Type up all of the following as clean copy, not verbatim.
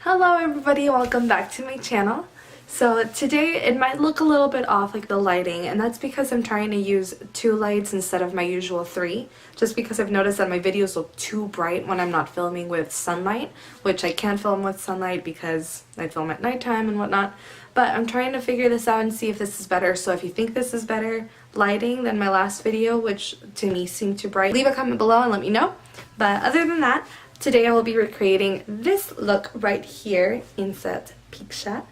Hello everybody, welcome back to my channel. So today it might look a little bit off, like the lighting, and that's because I'm trying to use 2 lights instead of my usual 3, just because I've noticed that my videos look too bright when I'm not filming with sunlight, which I can't film with sunlight because I film at nighttime and whatnot. But I'm trying to figure this out and see if this is better. So if you think this is better lighting than my last video, which to me seemed too bright, leave a comment below and let me know. But other than that, today I will be recreating this look right here, Inset Picture.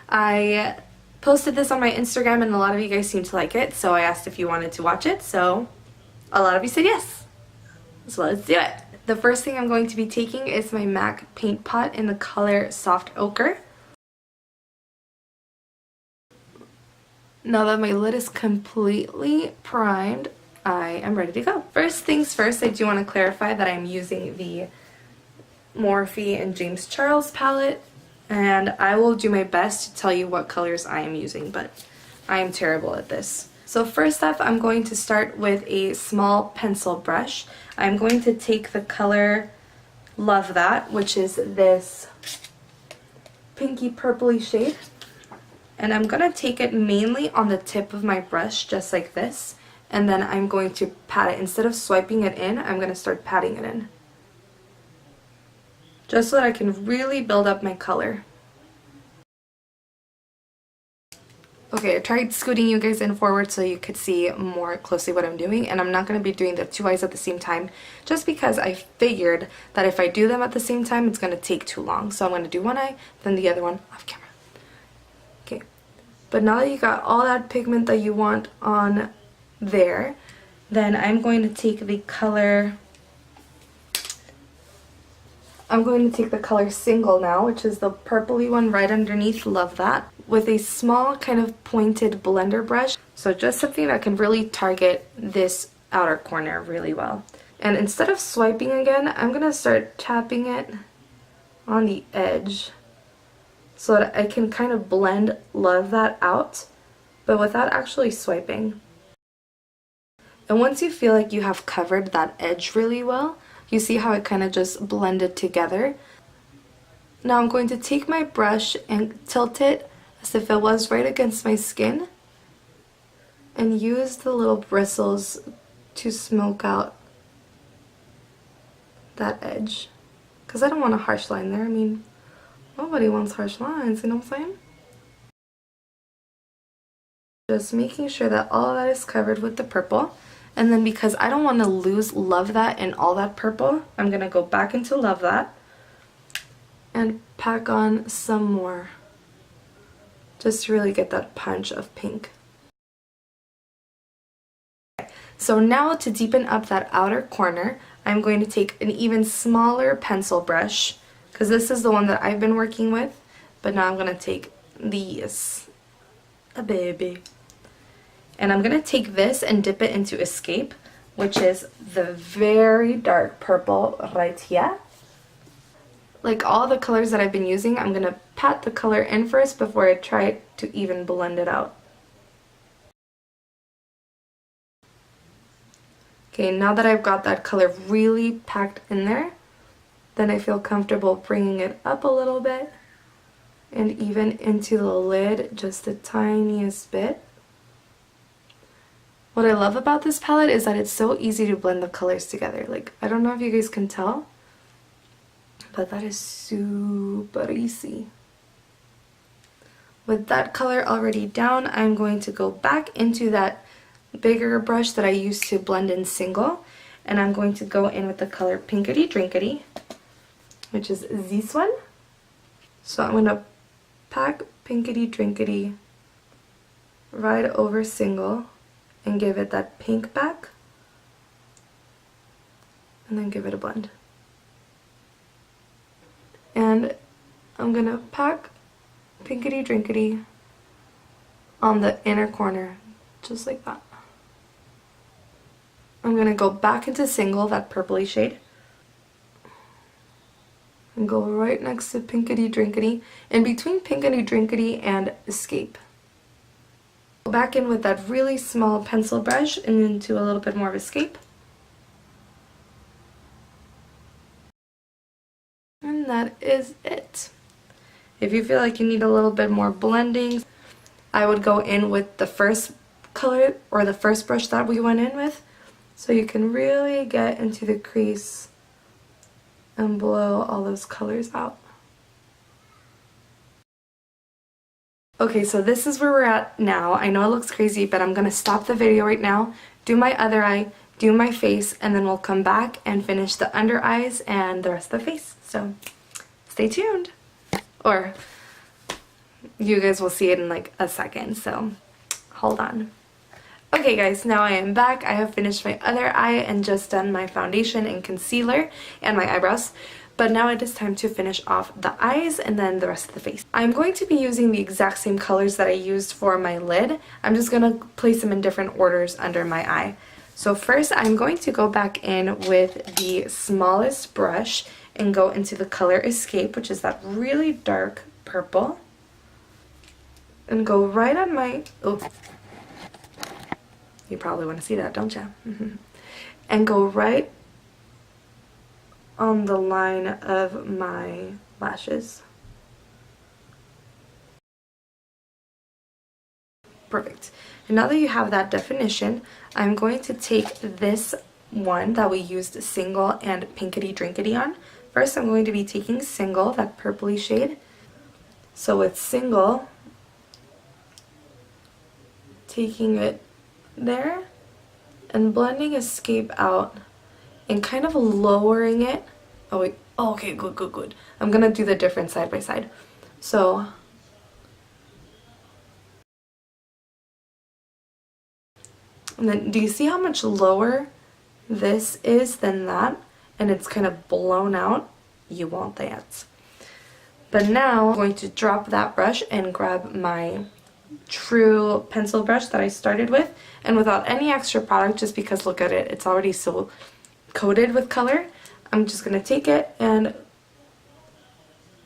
I posted this on my Instagram and a lot of you guys seem to like it, so I asked if you wanted to watch it, so a lot of you said yes. So let's do it. The first thing I'm going to be taking is my MAC paint pot in the color Soft Ochre. Now that my lid is completely primed, I am ready to go. First things first, I do want to clarify that I'm using the Morphe and James Charles palette, and I will do my best to tell you what colors I am using, but I am terrible at this. So first off, I'm going to start with a small pencil brush. I'm going to take the color Love That, which is this pinky purpley shade, and I'm going to take it mainly on the tip of my brush, just like this, and then I'm going to pat it. Instead of swiping it in, I'm going to start patting it in, just so that I can really build up my color. Okay, I tried scooting you guys in forward so you could see more closely what I'm doing, and I'm not going to be doing the 2 eyes at the same time just because I figured that if I do them at the same time it's going to take too long. So I'm going to do one eye, then the other one off camera. Okay, but now that you got all that pigment that you want on there, then I'm going to take the color Single now, which is the purpley one right underneath Love That, with a small kind of pointed blender brush. So just something that can really target this outer corner really well. And instead of swiping again, I'm going to start tapping it on the edge so that I can kind of blend Love That out, but without actually swiping. And once you feel like you have covered that edge really well, you see how it kind of just blended together. Now I'm going to take my brush and tilt it as if it was right against my skin and use the little bristles to smoke out that edge. Because I don't want a harsh line there. I mean, nobody wants harsh lines, you know what I'm saying? Just making sure that all of that is covered with the purple. And then because I don't want to lose Love That in all that purple, I'm going to go back into Love That and pack on some more, just to really get that punch of pink. So now to deepen up that outer corner, I'm going to take an even smaller pencil brush, because this is the one that I've been working with, but now I'm going to take these, a baby. And I'm going to take this and dip it into Escape, which is the very dark purple right here. Like all the colors that I've been using, I'm going to pat the color in first before I try to even blend it out. Okay, now that I've got that color really packed in there, then I feel comfortable bringing it up a little bit and even into the lid just the tiniest bit. What I love about this palette is that it's so easy to blend the colors together. Like, I don't know if you guys can tell, but that is super easy. With that color already down, I'm going to go back into that bigger brush that I used to blend in Single, and I'm going to go in with the color Pinkity Drinkity, which is this one. So I'm going to pack Pinkity Drinkity right over Single and give it that pink back, and then give it a blend. And I'm gonna pack Pinkity Drinkity on the inner corner, just like that. I'm gonna go back into Single, that purpley shade, and go right next to Pinkity Drinkity, in between Pinkity Drinkity and Escape. Back in with that really small pencil brush and into a little bit more of Escape. And that is it. If you feel like you need a little bit more blending, I would go in with the first color or the first brush that we went in with, so you can really get into the crease and blow all those colors out. Okay, so this is where we're at now. I know it looks crazy, but I'm gonna stop the video right now, do my other eye, do my face, and then we'll come back and finish the under eyes and the rest of the face. So stay tuned. Or you guys will see it in like a second, so hold on. Okay guys, now I am back. I have finished my other eye and just done my foundation and concealer and my eyebrows. But now it is time to finish off the eyes and then the rest of the face. I'm going to be using the exact same colors that I used for my lid. I'm just going to place them in different orders under my eye. So first I'm going to go back in with the smallest brush and go into the color Escape, which is that really dark purple. And go right on my... Oh, you probably want to see that, don't you? And go right on the line of my lashes. Perfect. And now that you have that definition, I'm going to take this one that we used Single and Pinkity Drinkity on. First I'm going to be taking Single, that purpley shade. So with Single, taking it there and blending Escape out and kind of lowering it. Oh wait, oh, okay, good. I'm gonna do the different side by side. So and then do you see how much lower this is than that? And it's kind of blown out. You want that. But now I'm going to drop that brush and grab my true pencil brush that I started with, and without any extra product, just because look at it, it's already so coated with color, I'm just going to take it and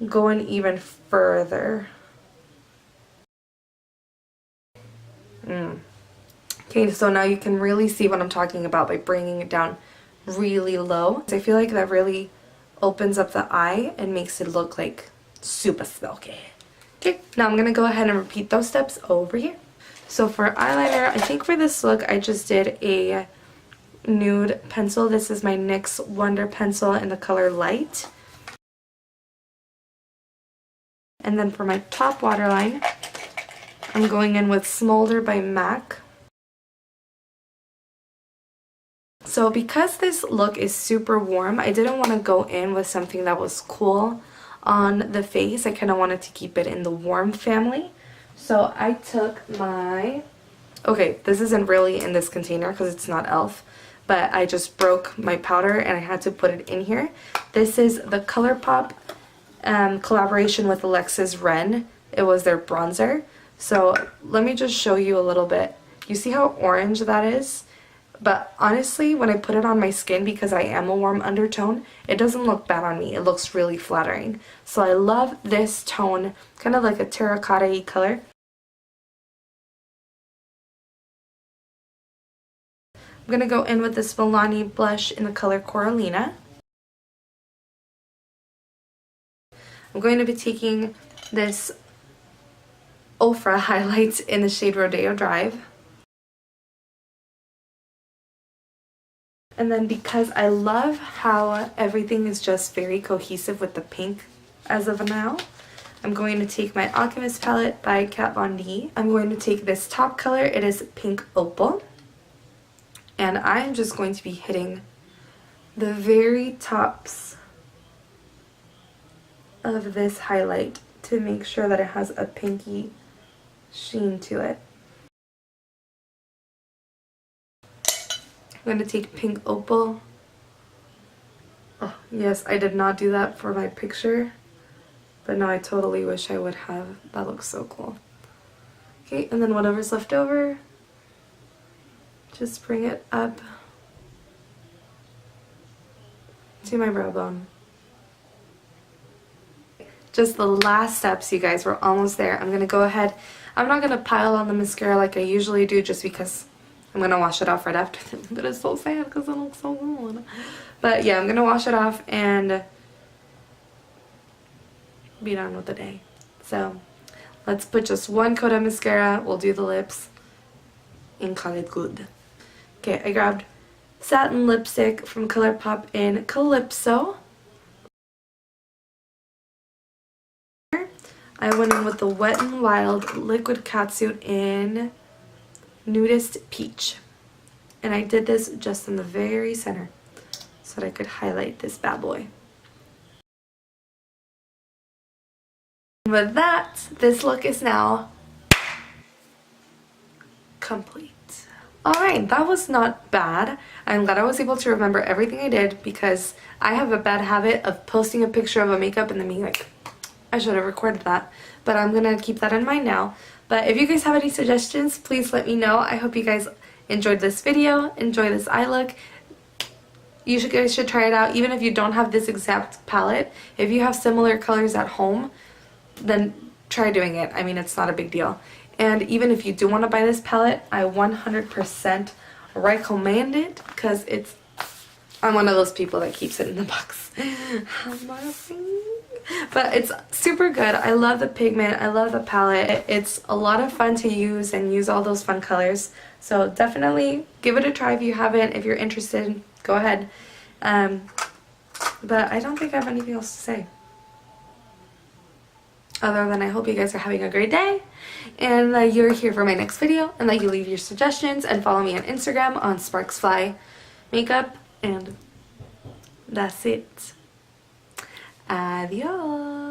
go in even further. Okay, so now you can really see what I'm talking about by bringing it down really low. I feel like that really opens up the eye and makes it look like super smoky. Okay, now I'm going to go ahead and repeat those steps over here. So for eyeliner, I think for this look I just did a nude pencil. This is my NYX Wonder Pencil in the color Light. And then for my top waterline, I'm going in with Smolder by MAC. So because this look is super warm, I didn't want to go in with something that was cool on the face. I kind of wanted to keep it in the warm family. So I took my... Okay, this isn't really in this container because it's not e.l.f. But I just broke my powder and I had to put it in here. This is the Colourpop collaboration with Alexis Ren. It was their bronzer. So let me just show you a little bit. You see how orange that is? But honestly, when I put it on my skin, because I am a warm undertone, it doesn't look bad on me. It looks really flattering. So I love this tone, kind of like a terracotta-y color. I'm going to go in with this Milani blush in the color Corallina. I'm going to be taking this Ofra highlights in the shade Rodeo Drive. And then because I love how everything is just very cohesive with the pink as of now, I'm going to take my Alchemist palette by Kat Von D. I'm going to take this top color. It is Pink Opal. And I'm just going to be hitting the very tops of this highlight to make sure that it has a pinky sheen to it. I'm going to take Pink Opal. Oh, yes, I did not do that for my picture, but now I totally wish I would have. That looks so cool. Okay, and then whatever's left over, just bring it up to my brow bone. Just the last steps, you guys. We're almost there. I'm going to go ahead. I'm not going to pile on the mascara like I usually do just because I'm going to wash it off right after. But it's so sad because it looks so good. But yeah, I'm going to wash it off and be done with the day. So let's put just one coat of mascara. We'll do the lips and call it good. Okay, I grabbed Satin lipstick from Colourpop in Callypso. I went in with the Wet n Wild liquid catsuit in Nudist Peach. And I did this just in the very center so that I could highlight this bad boy. And with that, this look is now complete. Alright, that was not bad. I'm glad I was able to remember everything I did because I have a bad habit of posting a picture of a makeup and then being like, I should have recorded that. But I'm going to keep that in mind now. But if you guys have any suggestions, please let me know. I hope you guys enjoyed this video, enjoy this eye look. You guys should try it out even if you don't have this exact palette. If you have similar colors at home, then try doing it. I mean, it's not a big deal. And even if you do want to buy this palette, I 100% recommend it because I'm one of those people that keeps it in the box. But it's super good. I love the pigment. I love the palette. It's a lot of fun to use and use all those fun colors. So definitely give it a try if you haven't. If you're interested, go ahead. But I don't think I have anything else to say. Other than I hope you guys are having a great day and that you're here for my next video and that you leave your suggestions and follow me on Instagram on SparksFly Makeup, and that's it. Adios.